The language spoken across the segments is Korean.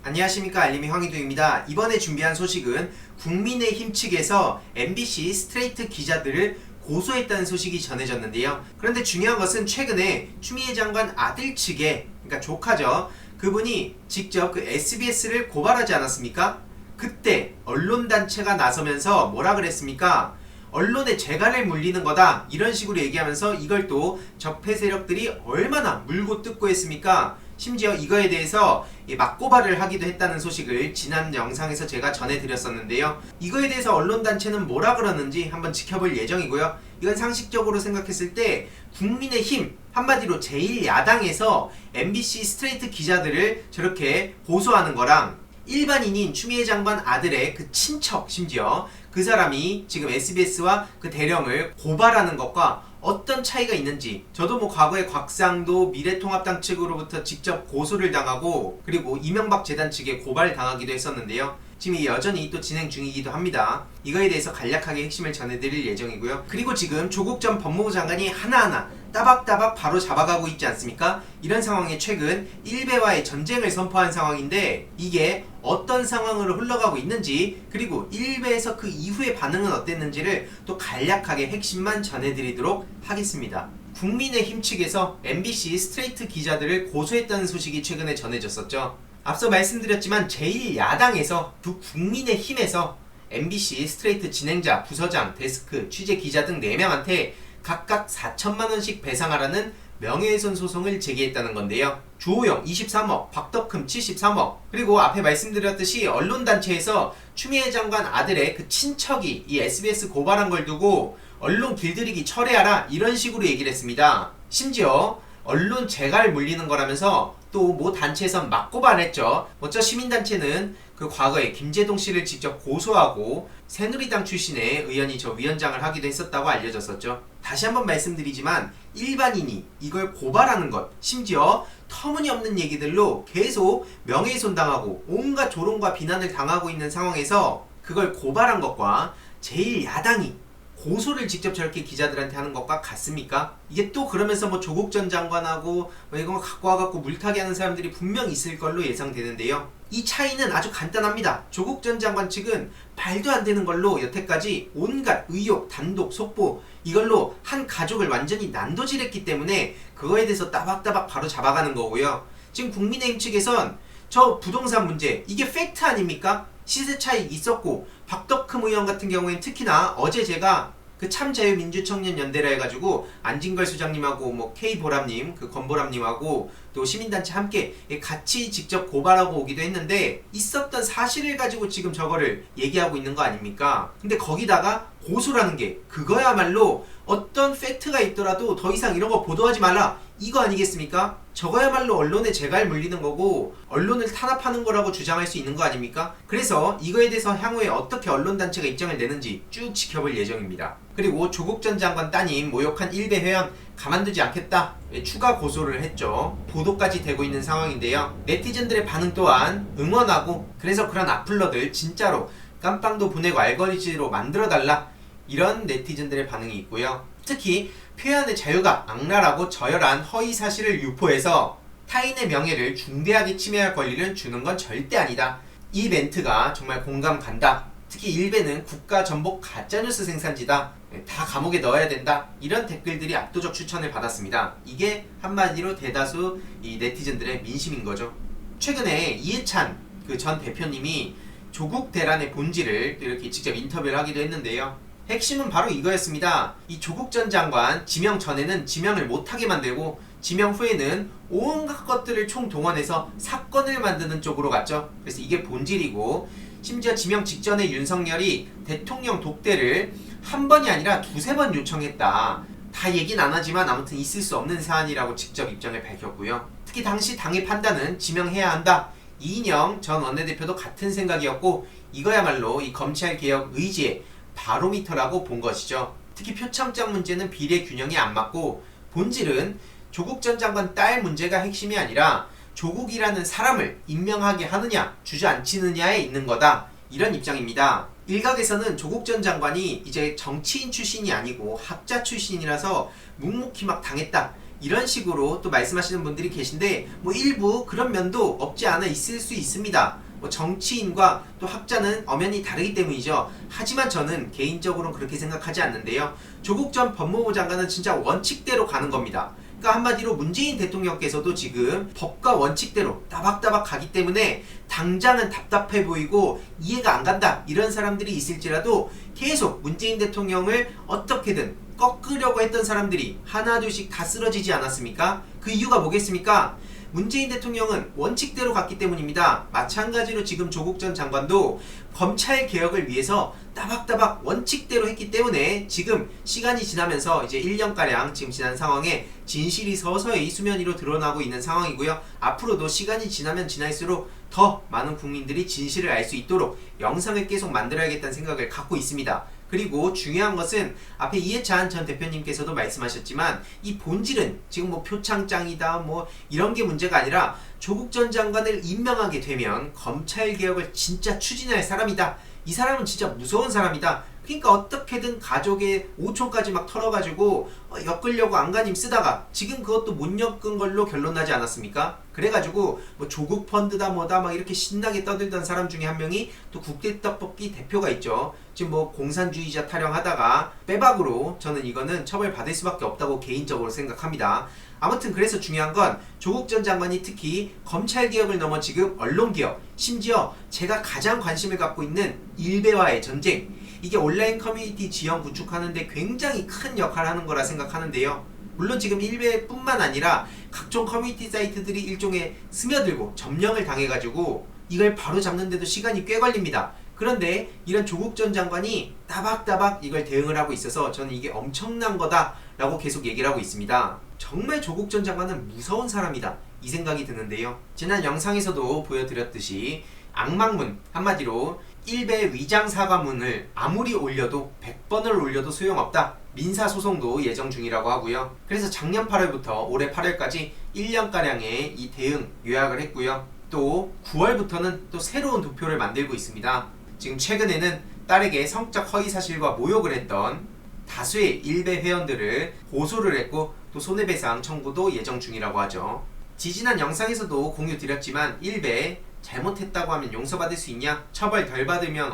안녕하십니까, 알림이 황희두입니다. 이번에 준비한 소식은 국민의힘 측에서 MBC 스트레이트 기자들을 고소했다는 소식이 전해졌는데요. 그런데 중요한 것은 최근에 추미애 장관 아들 측에, 그러니까 조카죠, 그분이 직접 그 SBS를 고발하지 않았습니까? 그때 언론단체가 나서면서 뭐라 그랬습니까? 언론의 재갈을 물리는 거다, 이런 식으로 얘기하면서 이걸 또 적폐 세력들이 얼마나 물고 뜯고 했습니까? 심지어 이거에 대해서 맞고발을 하기도 했다는 소식을 지난 영상에서 제가 전해드렸었는데요. 이거에 대해서 언론단체는 뭐라 그러는지 한번 지켜볼 예정이고요. 이건 상식적으로 생각했을 때 국민의힘, 한마디로 제1야당에서 MBC 스트레이트 기자들을 저렇게 고소하는 거랑 일반인인 추미애 장관 아들의 그 친척, 심지어 그 사람이 지금 SBS와 그 대령을 고발하는 것과 어떤 차이가 있는지, 저도 뭐 과거에 곽상도 미래통합당 측으로부터 직접 고소를 당하고 그리고 이명박 재단 측에 고발당하기도 했었는데요. 지금 여전히 또 진행 중이기도 합니다. 이거에 대해서 간략하게 핵심을 전해드릴 예정이고요. 그리고 지금 조국 전 법무부 장관이 하나하나 따박따박 바로 잡아가고 있지 않습니까? 이런 상황에 최근 일베와의 전쟁을 선포한 상황인데, 이게 어떤 상황으로 흘러가고 있는지, 그리고 일베에서 그 이후의 반응은 어땠는지를 또 간략하게 핵심만 전해드리도록 하겠습니다. 국민의힘 측에서 MBC 스트레이트 기자들을 고소했다는 소식이 최근에 전해졌었죠. 앞서 말씀드렸지만 제1야당에서 두 국민의힘에서 MBC 스트레이트 진행자, 부서장, 데스크, 취재 기자 등 4명한테 각각 4천만원씩 배상하라는 명예훼손 소송을 제기했다는 건데요. 주호영 23억, 박덕흠 73억, 그리고 앞에 말씀드렸듯이 언론단체에서 추미애 장관 아들의 그 친척이 이 SBS 고발한 걸 두고 언론 길들이기 철회하라, 이런 식으로 얘기를 했습니다. 심지어 언론 재갈 물리는 거라면서 또 모 단체에선 맞고발했죠. 먼저 시민단체는 그 과거에 김제동 씨를 직접 고소하고 새누리당 출신의 의원이 저 위원장을 하기도 했었다고 알려졌었죠. 다시 한번 말씀드리지만 일반인이 이걸 고발하는 것, 심지어 터무니없는 얘기들로 계속 명예훼손 당하고 온갖 조롱과 비난을 당하고 있는 상황에서 그걸 고발한 것과 제1야당이 고소를 직접 저렇게 기자들한테 하는 것과 같습니까? 이게 또 그러면서 뭐 조국 전 장관하고 뭐 이거 갖고 와갖고 물타기 하는 사람들이 분명 있을 걸로 예상되는데요. 이 차이는 아주 간단합니다. 조국 전 장관 측은 말도 안 되는 걸로 여태까지 온갖 의혹, 단독, 속보, 이걸로 한 가족을 완전히 난도질했기 때문에 그거에 대해서 따박따박 바로 잡아가는 거고요. 지금 국민의힘 측에선 저 부동산 문제, 이게 팩트 아닙니까? 시세 차익 있었고, 박덕흠 의원 같은 경우에는 특히나 어제 제가 그 참자유민주청년연대라 해가지고 안진걸 수장님하고 뭐 K보람님, 그 권보람님하고 또 시민단체 함께 같이 직접 고발하고 오기도 했는데, 있었던 사실을 가지고 지금 저거를 얘기하고 있는 거 아닙니까? 근데 거기다가 고소라는 게 그거야말로 어떤 팩트가 있더라도 더 이상 이런 거 보도하지 말라, 이거 아니겠습니까? 저거야말로 언론의 재갈 물리는 거고 언론을 탄압하는 거라고 주장할 수 있는 거 아닙니까? 그래서 이거에 대해서 향후에 어떻게 언론단체가 입장을 내는지 쭉 지켜볼 예정입니다. 그리고 조국 전 장관 따님 모욕한 일베 회원 가만두지 않겠다, 추가 고소를 했죠. 보도까지 되고 있는 상황인데요. 네티즌들의 반응 또한 응원하고, 그래서 그런 악플러들 진짜로 깜빵도 보내고 알거리지로 만들어달라, 이런 네티즌들의 반응이 있고요. 특히 표현의 자유가 악랄하고 저열한 허위 사실을 유포해서 타인의 명예를 중대하게 침해할 권리를 주는 건 절대 아니다, 이 멘트가 정말 공감 간다. 특히 일베는 국가 전복 가짜뉴스 생산지다, 다 감옥에 넣어야 된다, 이런 댓글들이 압도적 추천을 받았습니다. 이게 한마디로 대다수 이 네티즌들의 민심인 거죠. 최근에 이해찬 그 전 대표님이 조국 대란의 본질을 이렇게 직접 인터뷰를 하기도 했는데요. 핵심은 바로 이거였습니다. 이 조국 전 장관 지명 전에는 지명을 못하게 만들고 지명 후에는 온갖 것들을 총동원해서 사건을 만드는 쪽으로 갔죠. 그래서 이게 본질이고, 심지어 지명 직전에 윤석열이 대통령 독대를 한 번이 아니라 두세 번 요청했다, 다 얘기는 안 하지만 아무튼 있을 수 없는 사안이라고 직접 입장을 밝혔고요. 특히 당시 당의 판단은 지명해야 한다, 이인영 전 원내대표도 같은 생각이었고, 이거야말로 이 검찰 개혁 의지의 바로미터라고 본 것이죠. 특히 표창장 문제는 비례 균형이 안 맞고, 본질은 조국 전 장관 딸 문제가 핵심이 아니라 조국이라는 사람을 임명하게 하느냐 주저앉히느냐에 있는 거다, 이런 입장입니다. 일각에서는 조국 전 장관이 이제 정치인 출신이 아니고 학자 출신이라서 묵묵히 막 당했다, 이런 식으로 또 말씀하시는 분들이 계신데 뭐 일부 그런 면도 없지 않아 있을 수 있습니다. 뭐 정치인과 또 학자는 엄연히 다르기 때문이죠. 하지만 저는 개인적으로는 그렇게 생각하지 않는데요. 조국 전 법무부 장관은 진짜 원칙대로 가는 겁니다. 그러니까 한마디로 문재인 대통령께서도 지금 법과 원칙대로 따박따박 가기 때문에 당장은 답답해 보이고 이해가 안 간다 이런 사람들이 있을지라도 계속 문재인 대통령을 어떻게든 꺾으려고 했던 사람들이 하나둘씩 다 쓰러지지 않았습니까? 그 이유가 뭐겠습니까? 문재인 대통령은 원칙대로 갔기 때문입니다. 마찬가지로 지금 조국 전 장관도 검찰 개혁을 위해서 따박따박 원칙대로 했기 때문에 지금 시간이 지나면서 이제 1년가량 지금 지난 상황에 진실이 서서히 수면 위로 드러나고 있는 상황이고요. 앞으로도 시간이 지나면 지날수록 더 많은 국민들이 진실을 알 수 있도록 영상을 계속 만들어야겠다는 생각을 갖고 있습니다. 그리고 중요한 것은 앞에 이해찬 전 대표님께서도 말씀하셨지만 이 본질은 지금 뭐 표창장이다 뭐 이런 게 문제가 아니라 조국 전 장관을 임명하게 되면 검찰개혁을 진짜 추진할 사람이다. 이 사람은 진짜 무서운 사람이다. 그러니까 어떻게든 가족의 5촌까지 막 털어가지고 엮으려고 안간힘 쓰다가 지금 그것도 못 엮은 걸로 결론나지 않았습니까? 그래가지고 뭐 조국 펀드다 뭐다 막 이렇게 신나게 떠들던 사람 중에 한 명이 또 국대떡볶이 대표가 있죠. 지금 뭐 공산주의자 타령하다가 빼박으로 저는 이거는 처벌받을 수밖에 없다고 개인적으로 생각합니다. 아무튼 그래서 중요한 건 조국 전 장관이 특히 검찰개혁을 넘어 지금 언론개혁, 심지어 제가 가장 관심을 갖고 있는 일베와의 전쟁, 이게 온라인 커뮤니티 지형 구축하는데 굉장히 큰 역할을 하는 거라 생각하는데요. 물론 지금 일베뿐만 아니라 각종 커뮤니티 사이트들이 일종의 스며들고 점령을 당해가지고 이걸 바로 잡는데도 시간이 꽤 걸립니다. 그런데 이런 조국 전 장관이 따박따박 이걸 대응을 하고 있어서 저는 이게 엄청난 거다 라고 계속 얘기를 하고 있습니다. 정말 조국 전 장관은 무서운 사람이다 이 생각이 드는데요. 지난 영상에서도 보여드렸듯이 악망문, 한마디로 일베 위장사과문을 아무리 올려도 100번을 올려도 소용없다. 민사소송도 예정 중이라고 하고요. 그래서 작년 8월부터 올해 8월까지 1년가량의 이 대응 요약을 했고요. 또 9월부터는 또 새로운 도표를 만들고 있습니다. 지금 최근에는 딸에게 성적 허위사실과 모욕을 했던 다수의 일베 회원들을 고소를 했고 또 손해배상 청구도 예정 중이라고 하죠. 지지난 영상에서도 공유 드렸지만 일베 잘못했다고 하면 용서받을 수 있냐? 처벌 덜 받으면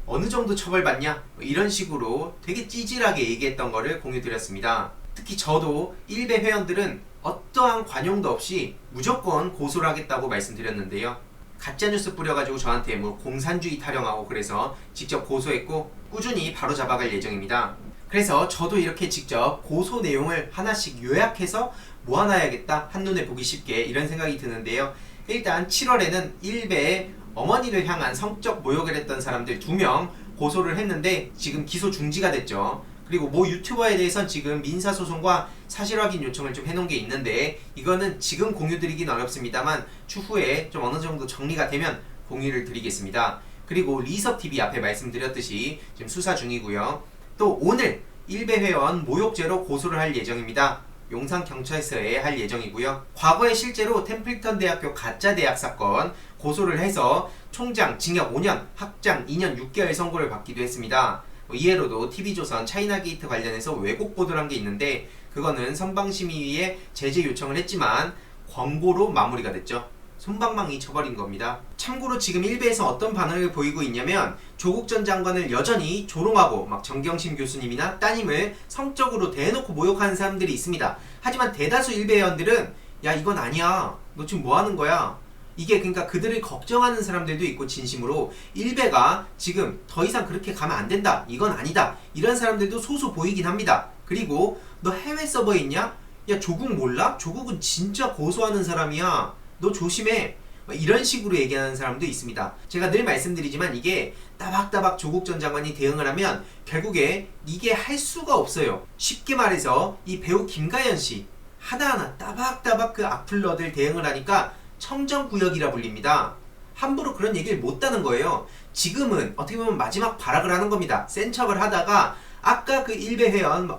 어느 정도 처벌받냐? 이런 식으로 되게 찌질하게 얘기했던 거를 공유 드렸습니다. 특히 저도 일베 회원들은 어떠한 관용도 없이 무조건 고소를 하겠다고 말씀드렸는데요. 가짜뉴스 뿌려가지고 저한테 뭐 공산주의 타령하고 그래서 직접 고소했고 꾸준히 바로 잡아갈 예정입니다. 그래서 저도 이렇게 직접 고소 내용을 하나씩 요약해서 모아놔야겠다, 한눈에 보기 쉽게 이런 생각이 드는데요. 일단 7월에는 일베의 어머니를 향한 성적 모욕을 했던 사람들 2명 고소를 했는데 지금 기소 중지가 됐죠. 그리고 모 유튜버에 대해서는 지금 민사소송과 사실확인 요청을 좀 해놓은 게 있는데 이거는 지금 공유드리긴 어렵습니다만 추후에 좀 어느 정도 정리가 되면 공유를 드리겠습니다. 그리고 리섭TV 앞에 말씀드렸듯이 지금 수사 중이고요. 또 오늘 일베 회원 모욕죄로 고소를 할 예정입니다. 용산경찰서에 할 예정이고요. 과거에 실제로 템플턴 대학교 가짜 대학 사건 고소를 해서 총장 징역 5년, 학장 2년 6개월 선고를 받기도 했습니다. 이해로도 TV조선 차이나게이트 관련해서 왜곡 보도를 한 게 있는데 그거는 선방심의위에 제재 요청을 했지만 권고로 마무리가 됐죠. 솜방망이 쳐버린 겁니다. 참고로 지금 일베에서 어떤 반응을 보이고 있냐면 조국 전 장관을 여전히 조롱하고 막 정경심 교수님이나 따님을 성적으로 대놓고 모욕하는 사람들이 있습니다. 하지만 대다수 일베 회원들은 야 이건 아니야, 너 지금 뭐 하는 거야, 이게 그러니까 그들을 걱정하는 사람들도 있고 진심으로 일베가 지금 더 이상 그렇게 가면 안 된다, 이건 아니다, 이런 사람들도 소수 보이긴 합니다. 그리고 너 해외 서버에 있냐? 야 조국 몰라? 조국은 진짜 고소하는 사람이야, 너 조심해, 이런 식으로 얘기하는 사람도 있습니다. 제가 늘 말씀드리지만 이게 따박따박 조국 전 장관이 대응을 하면 결국에 이게 할 수가 없어요. 쉽게 말해서 이 배우 김가연씨 하나하나 따박따박 그 악플러들 대응을 하니까 청정구역이라 불립니다. 함부로 그런 얘기를 못하는 거예요. 지금은 어떻게 보면 마지막 발악을 하는 겁니다. 센 척을 하다가 아까 그 일베 회원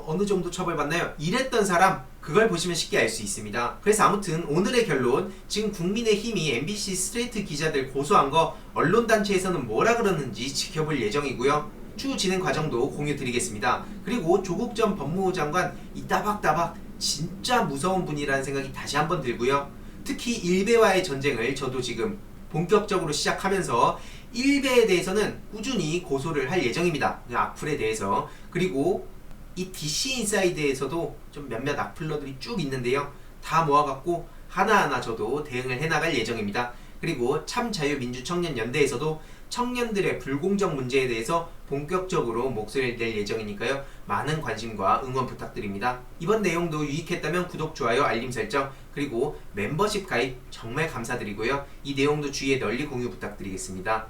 어느 정도 처벌받나요? 이랬던 사람 그걸 보시면 쉽게 알 수 있습니다. 그래서 아무튼 오늘의 결론, 지금 국민의힘이 MBC 스트레이트 기자들 고소한 거 언론단체에서는 뭐라 그러는지 지켜볼 예정이고요. 추후 진행 과정도 공유 드리겠습니다. 그리고 조국 전 법무부 장관 이 따박따박 진짜 무서운 분이라는 생각이 다시 한번 들고요. 특히 일베와의 전쟁을 저도 지금 본격적으로 시작하면서 일베에 대해서는 꾸준히 고소를 할 예정입니다. 악플에 대해서. 그리고 이 DC 인사이드에서도 좀 몇몇 악플러들이 쭉 있는데요. 다 모아갖고 하나하나 저도 대응을 해나갈 예정입니다. 그리고 참자유민주청년연대에서도 청년들의 불공정 문제에 대해서 본격적으로 목소리를 낼 예정이니까요. 많은 관심과 응원 부탁드립니다. 이번 내용도 유익했다면 구독, 좋아요, 알림 설정, 그리고 멤버십 가입 정말 감사드리고요. 이 내용도 주위에 널리 공유 부탁드리겠습니다.